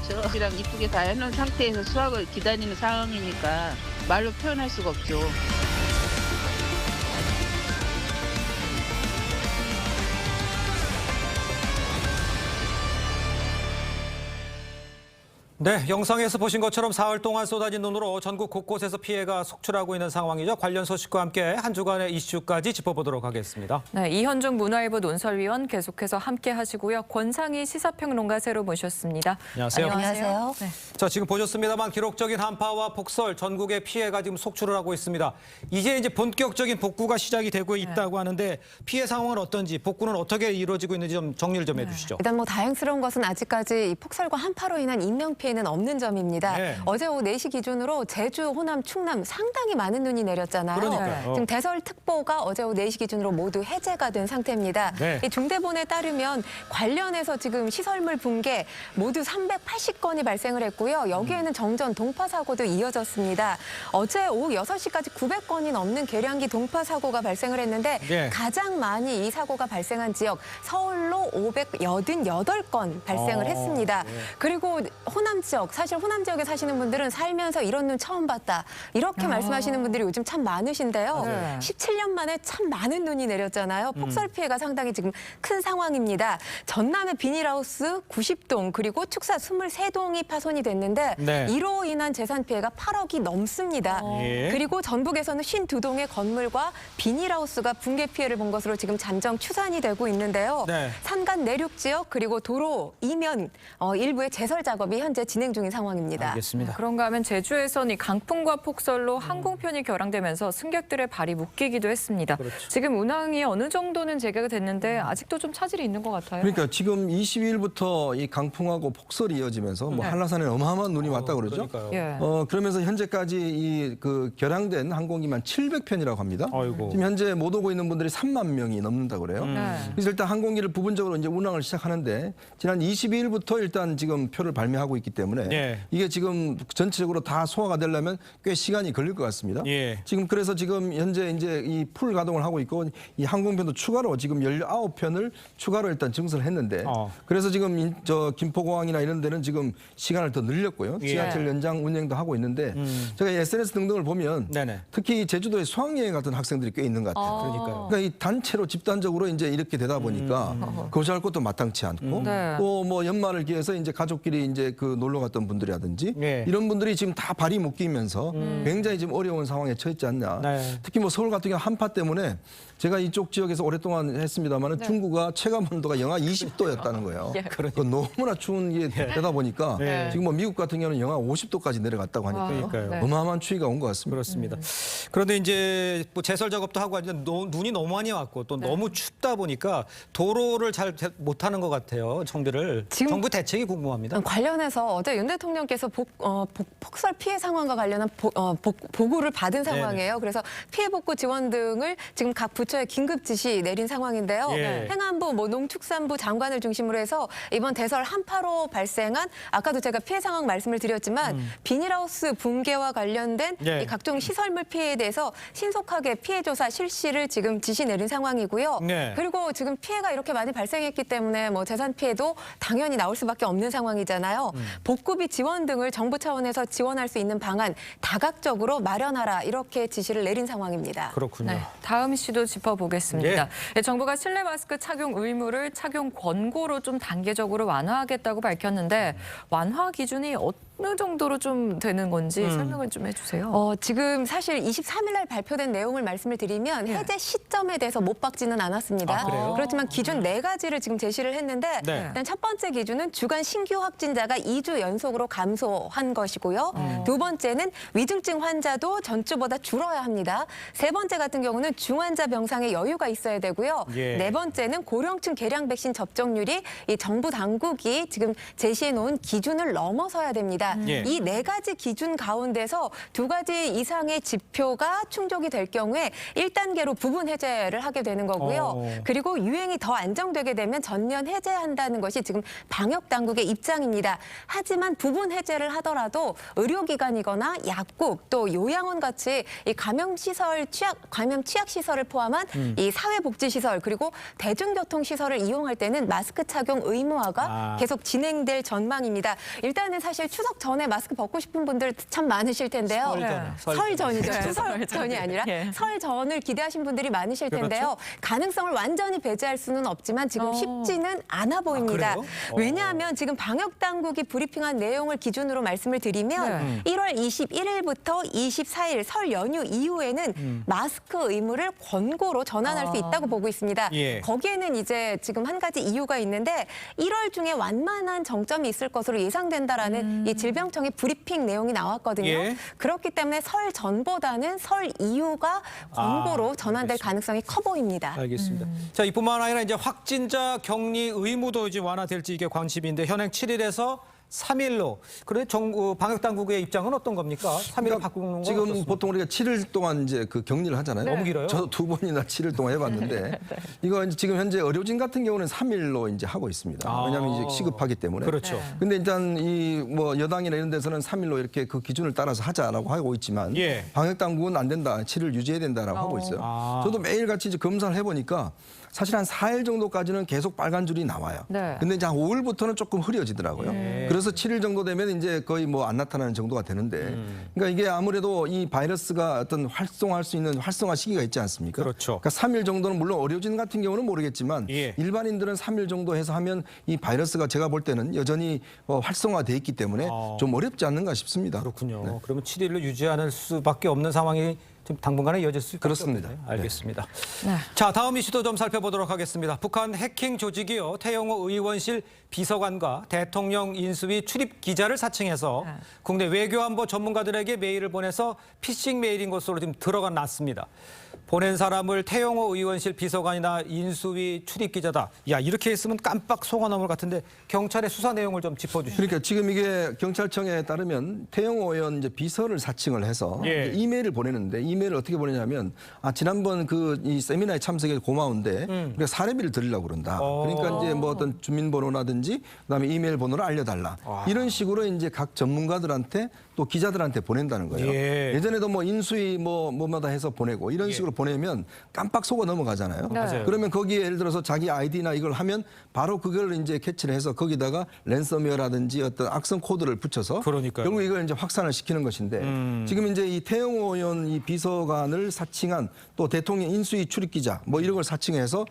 많죠. 이랑 이쁘게 다 해놓은 상태에서 수확을 기다리는 상황이니까 말로 표현할 수가 없죠. 네, 영상에서 보신 것처럼 사흘 동안 쏟아진 눈으로 전국 곳곳에서 피해가 속출하고 있는 상황이죠. 관련 소식과 함께 한 주간의 이슈까지 짚어보도록 하겠습니다. 네, 이현중 문화일보 논설위원 계속해서 함께 하시고요. 권상희 시사평론가 새로 모셨습니다. 안녕하세요. 안녕하세요. 네. 자, 지금 보셨습니다만 기록적인 한파와 폭설, 전국의 피해가 지금 속출을 하고 있습니다. 이제 본격적인 복구가 시작이 되고 있다고 하는데 피해 상황은 어떤지, 복구는 어떻게 이루어지고 있는지 좀 정리를 좀 해주시죠. 일단 다행스러운 것은 아직까지 이 폭설과 한파로 인한 인명 피해는 없는 점입니다. 네. 어제 오후 4시 기준으로 제주, 호남, 충남 상당히 많은 눈이 내렸잖아요. 그러니까요. 지금 대설특보가 어제 오후 4시 기준으로 모두 해제가 된 상태입니다. 네. 이 중대본에 따르면 관련해서 지금 시설물 붕괴 모두 380건이 발생을 했고요. 여기에는 정전, 동파 사고도 이어졌습니다. 어제 오후 6시까지 900건이 넘는 계량기 동파 사고가 발생을 했는데 네. 가장 많이 이 사고가 발생한 지역 서울로 588건 발생을 했습니다. 네. 그리고 호남 지역, 사실 호남 지역에 사시는 분들은 살면서 이런 눈 처음 봤다. 이렇게 말씀하시는 분들이 요즘 참 많으신데요. 네. 17년 만에 참 많은 눈이 내렸잖아요. 폭설 피해가 상당히 지금 큰 상황입니다. 전남의 비닐하우스 90동 그리고 축사 23동이 파손이 됐는데 네. 이로 인한 재산 피해가 8억이 넘습니다. 예. 그리고 전북에서는 52동의 건물과 비닐하우스가 붕괴 피해를 본 것으로 지금 잠정 추산이 되고 있는데요. 네. 산간 내륙 지역 그리고 도로 이면 일부의 제설 작업이 현재 진행 중인 상황입니다. 알겠습니다. 그런가 하면 제주에서는 이 강풍과 폭설로 항공편이 결항되면서 승객들의 발이 묶이기도 했습니다. 그렇죠. 지금 운항이 어느 정도는 재개가 됐는데 아직도 좀 차질이 있는 것 같아요. 그러니까 지금 22일부터 이 강풍하고 폭설이 이어지면서 뭐 네. 한라산에 어마어마한 눈이 왔다 그러죠. 그러니까요. 예. 그러면서 현재까지 이 결항된 항공기만 700편이라고 합니다. 아이고. 지금 현재 못 오고 있는 분들이 3만 명이 넘는다 그래요. 네. 그래서 일단 항공기를 부분적으로 이제 운항을 시작하는데 지난 22일부터 일단 지금 표를 발매하고 있기 때문에 예. 이게 지금 전체적으로 다 소화가 되려면 꽤 시간이 걸릴 것 같습니다. 예. 지금 그래서 지금 현재 이제 이 풀 가동을 하고 있고 이 항공편도 추가로 지금 19편을 추가로 일단 증설을 했는데 그래서 지금 저 김포공항이나 이런 데는 지금 시간을 더 늘렸고요. 예. 지하철 연장 운행도 하고 있는데 제가 SNS 등등을 보면 네네. 특히 제주도에 수학여행 같은 학생들이 꽤 있는 것 같아요. 그러니까요. 그러니까 이 단체로 집단적으로 이제 이렇게 되다 보니까 거주할 것도 마땅치 않고 네. 또 뭐 연말을 기해서 이제 가족끼리 이제 놀러 갔던 분들이라든지 예. 이런 분들이 지금 다 발이 묶이면서 굉장히 지금 어려운 상황에 처했지 않냐. 네. 특히 뭐 서울 같은 경우 한파 때문에 제가 이쪽 지역에서 오랫동안 했습니다만 중구가 체감 온도가 영하 20도였다는 거예요. 그 너무나 추운 게 되다 보니까 지금 뭐 미국 같은 경우는 영하 50도까지 내려갔다고 하니까요. 그러니까요. 어마어마한 추위가 온 것 같습니다. 그렇습니다. 그런데 이제 뭐 제설 작업도 하고 하는데 눈이 너무 많이 왔고 또 너무 춥다 보니까 도로를 잘 못하는 것 같아요. 정비를. 지금- 정부 대책이 궁금합니다. 관련해서 어제 윤 대통령께서 폭설 피해 상황과 관련한 보고를 받은 상황이에요. 그래서 피해 복구 지원 등을 지금 각 부처에 긴급 지시 내린 상황인데요. 예. 행안부, 농축산부 장관을 중심으로 해서 이번 대설 한파로 발생한 아까도 제가 피해 상황 말씀을 드렸지만 비닐하우스 붕괴와 관련된 예. 이 각종 시설물 피해에 대해서 신속하게 피해 조사 실시를 지금 지시 내린 상황이고요. 네. 그리고 지금 피해가 이렇게 많이 발생했기 때문에 뭐 재산 피해도 당연히 나올 수밖에 없는 상황이잖아요. 복구비 지원 등을 정부 차원에서 지원할 수 있는 방안 다각적으로 마련하라 이렇게 지시를 내린 상황입니다. 그렇군요. 네, 다음 이슈도 짚어보겠습니다. 예. 네, 정부가 실내 마스크 착용 의무를 착용 권고로 좀 단계적으로 완화하겠다고 밝혔는데 완화 기준이 어느 정도로 좀 되는 건지 설명을 좀 해주세요. 지금 사실 23일 날 발표된 내용을 말씀을 드리면 해제 시점에 대해서 못 박지는 않았습니다. 아, 그래요? 그렇지만 기준 4가지를 지금 제시를 했는데 네. 일단 첫 번째 기준은 주간 신규 확진자가 2주 연속으로 감소한 것이고요. 두 번째는 위중증 환자도 전주보다 줄어야 합니다. 세 번째 같은 경우는 중환자 병상에 여유가 있어야 되고요. 예. 네 번째는 고령층 계량 백신 접종률이 이 정부 당국이 지금 제시해 놓은 기준을 넘어서야 됩니다. 있습니다. 예. 이 4가지 기준 가운데서 2가지 이상의 지표가 충족이 될 경우에 1단계로 부분 해제를 하게 되는 거고요. 그리고 유행이 더 안정되게 되면 전면 해제한다는 것이 지금 방역 당국의 입장입니다. 하지만 부분 해제를 하더라도 의료기관이거나 약국 또 요양원 같이 이 감염 취약 시설을 포함한 이 사회복지시설 그리고 대중교통 시설을 이용할 때는 마스크 착용 의무화가 계속 진행될 전망입니다. 일단은 사실 추석 전에 마스크 벗고 싶은 분들 참 많으실 텐데요. 설 전이죠. 추석 전이 아니라 설 전을 기대하신 분들이 많으실 텐데요. 가능성을 완전히 배제할 수는 없지만 지금 쉽지는 않아 보입니다. 왜냐하면 지금 방역 당국이 브리핑한 내용을 기준으로 말씀을 드리면 1월 21일부터 24일 설 연휴 이후에는 마스크 의무를 권고로 전환할 수 있다고 보고 있습니다. 거기에는 이제 지금 한 가지 이유가 있는데 1월 중에 완만한 정점이 있을 것으로 예상된다라는 이 질병청의 브리핑 내용이 나왔거든요. 그렇기 때문에 설 전보다는 설 이후가 권고로 전환될 가능성이 커 보입니다. 알겠습니다. 자, 이뿐만 아니라 이제 확진자 격리 의무도 이제 완화될지 이게 관심인데 현행 7일에서 3일로. 그래 방역 당국의 입장은 어떤 겁니까? 3일로 바꾸는 건 지금 어떻습니까? 보통 우리가 7일 동안 이제 그 격리를 하잖아요. 너무 길어요? 저도 2번이나 7일 동안 해봤는데 이거 이제 지금 현재 의료진 같은 경우는 3일로 이제 하고 있습니다. 왜냐하면 이제 시급하기 때문에. 그렇죠. 근데 일단 이 뭐 여당이나 이런 데서는 3일로 이렇게 그 기준을 따라서 하자라고 하고 있지만 방역 당국은 안 된다. 7일 유지해야 된다라고 하고 있어요. 저도 매일같이 이제 검사를 해보니까 사실 한 4일 정도까지는 계속 빨간 줄이 나와요. 근데 이제 한 5일부터는 조금 흐려지더라고요. 그래서 7일 정도 되면 이제 거의 뭐 안 나타나는 정도가 되는데, 그러니까 이게 아무래도 이 바이러스가 어떤 활성화할 수 있는 활성화 시기가 있지 않습니까? 그렇죠. 그러니까 3일 정도는 물론 의료진 같은 경우는 모르겠지만 일반인들은 3일 정도 해서 하면 이 바이러스가 제가 볼 때는 여전히 활성화돼 있기 때문에 좀 어렵지 않는가 싶습니다. 그렇군요. 그러면 7일로 유지하는 수밖에 없는 상황이 좀 당분간은 이어질 수 그렇습니다. 있겠네요. 알겠습니다. 자, 다음 이슈도 좀 살펴보도록 하겠습니다. 북한 해킹 조직이요. 태영호 의원실 비서관과 대통령 인수위 출입 기자를 사칭해서 국내 외교안보 전문가들에게 메일을 보내서 피싱 메일인 것으로 지금 들어가 났습니다. 보낸 사람을 태영호 의원실 비서관이나 인수위 출입 기자다. 야, 이렇게 했으면 깜빡 속아넘을 같은데 경찰의 수사 내용을 좀 짚어주시죠. 그러니까 지금 이게 경찰청에 따르면 태영호 의원 이제 비서를 사칭을 해서 이제 이메일을 보내는데 이메일을 어떻게 보내냐면 지난번 그 이 세미나에 참석해 고마운데 우리가 사례비를 드리려고 그런다. 그러니까 이제 뭐 어떤 주민번호라든지 그다음에 이메일 번호를 알려달라. 이런 식으로 이제 각 전문가들한테 또 기자들한테 보낸다는 거예요. 예전에도 뭐 인수위 뭐마다 해서 보내고 이런 식으로 보내면 깜빡 속아 넘어가잖아요. 그러면 거기에 예를 들어서 자기 아이디나 이걸 하면 바로 그걸 이제 캐치를 해서 거기다가 랜섬웨어라든지 어떤 악성 코드를 붙여서 결국 이걸 이제 확산을 시키는 것인데 지금 이제 이 태영호 의원 이 비서관을 사칭한 또 대통령 인수위 출입 기자 뭐 이런 걸 사칭해서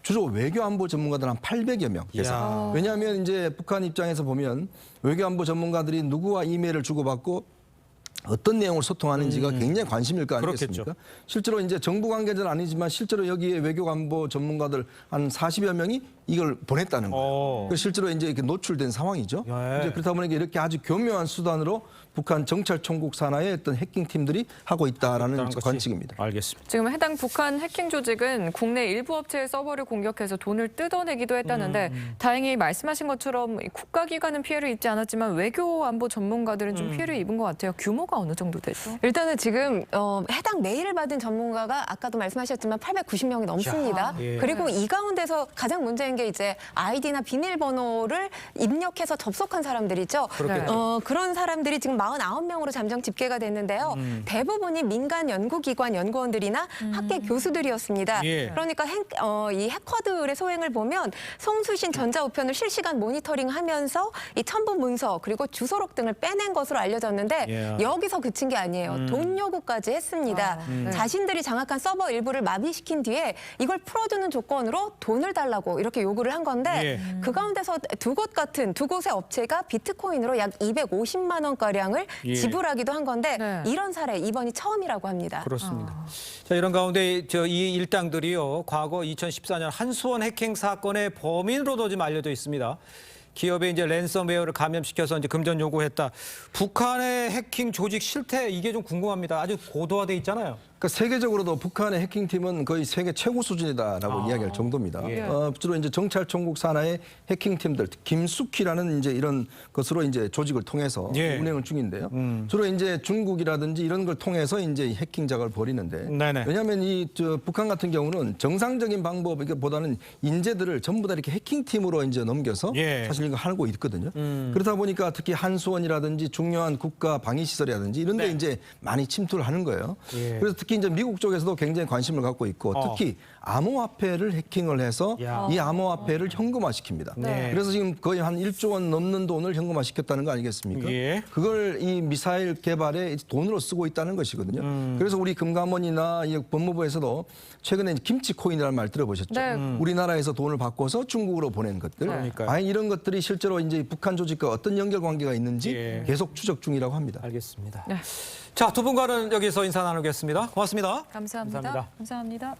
주로 외교안보 전문가들 한 800여 명 돼서 왜냐하면 이제 북한 입장에서 보면 외교안보 전문가들이 누구와 이메일을 주고받고 어떤 내용을 소통하는지가 굉장히 관심일 거 아니겠습니까? 그렇겠죠. 실제로 이제 정부 관계자는 아니지만 실제로 여기에 외교안보 전문가들 한 40여 명이 이걸 보냈다는 거예요. 그래서 실제로 이제 이렇게 노출된 상황이죠. 이제 그렇다 보니까 이렇게 아주 교묘한 수단으로 북한 정찰총국 산하의 어떤 해킹 팀들이 하고 있다라는 관측입니다. 알겠습니다. 지금 해당 북한 해킹 조직은 국내 일부 업체의 서버를 공격해서 돈을 뜯어내기도 했다는데 다행히 말씀하신 것처럼 국가기관은 피해를 입지 않았지만 외교안보 전문가들은 좀 피해를 입은 것 같아요. 규모가 어느 정도 되죠? 일단은 지금 해당 메일을 받은 전문가가 아까도 말씀하셨지만 890명이 넘습니다. 그리고 이 가운데서 가장 문제인 게 이제 아이디나 비밀번호를 입력해서 접속한 사람들이죠. 그런 사람들이 지금 49명으로 잠정 집계가 됐는데요. 대부분이 민간 연구기관 연구원들이나 학계 교수들이었습니다. 그러니까 이 해커들의 소행을 보면 송수신 전자우편을 실시간 모니터링하면서 이 첨부 문서 그리고 주소록 등을 빼낸 것으로 알려졌는데 여기서 그친 게 아니에요. 돈 요구까지 했습니다. 자신들이 장악한 서버 일부를 마비시킨 뒤에 이걸 풀어주는 조건으로 돈을 달라고 이렇게 요구를 한 건데 그 가운데서 두 곳의 업체가 비트코인으로 약 250만 원가량을 지불하기도 한 건데 이런 사례 이번이 처음이라고 합니다. 그렇습니다. 자, 이런 가운데 이 일당들이요. 과거 2014년 한수원 해킹 사건의 범인으로도 지금 알려져 있습니다. 기업에 이제 랜섬웨어를 감염시켜서 이제 금전 요구했다. 북한의 해킹 조직 실태 이게 좀 궁금합니다. 아주 고도화돼 있잖아요. 그러니까 세계적으로도 북한의 해킹팀은 거의 세계 최고 수준이다라고 이야기할 정도입니다. 예. 주로 이제 정찰총국 산하의 해킹팀들, 김숙희라는 이제 이런 것으로 이제 조직을 통해서 예. 운행을 중인데요. 주로 이제 중국이라든지 이런 걸 통해서 이제 해킹 작업을 벌이는데 네네. 왜냐하면 북한 같은 경우는 정상적인 방법보다는 인재들을 전부 다 이렇게 해킹팀으로 이제 넘겨서 예. 사실 이거 하고 있거든요. 그러다 보니까 특히 한수원이라든지 중요한 국가 방위 시설이라든지 이런 데 네. 이제 많이 침투를 하는 거예요. 예. 그래서 특히 이제 미국 쪽에서도 굉장히 관심을 갖고 있고 특히 암호화폐를 해킹을 해서 야. 이 암호화폐를 현금화시킵니다. 네. 그래서 지금 거의 한 1조 원 넘는 돈을 현금화시켰다는 거 아니겠습니까? 예. 그걸 이 미사일 개발에 돈으로 쓰고 있다는 것이거든요. 그래서 우리 금감원이나 이 법무부에서도 최근에 김치 코인이라는 말 들어보셨죠? 네. 우리나라에서 돈을 바꿔서 중국으로 보낸 것들. 그러니까요. 과연 이런 것들이 실제로 이제 북한 조직과 어떤 연결관계가 있는지 예. 계속 추적 중이라고 합니다. 알겠습니다. 네. 자, 두 분과는 여기서 인사 나누겠습니다. 고맙습니다. 감사합니다. 감사합니다. 감사합니다.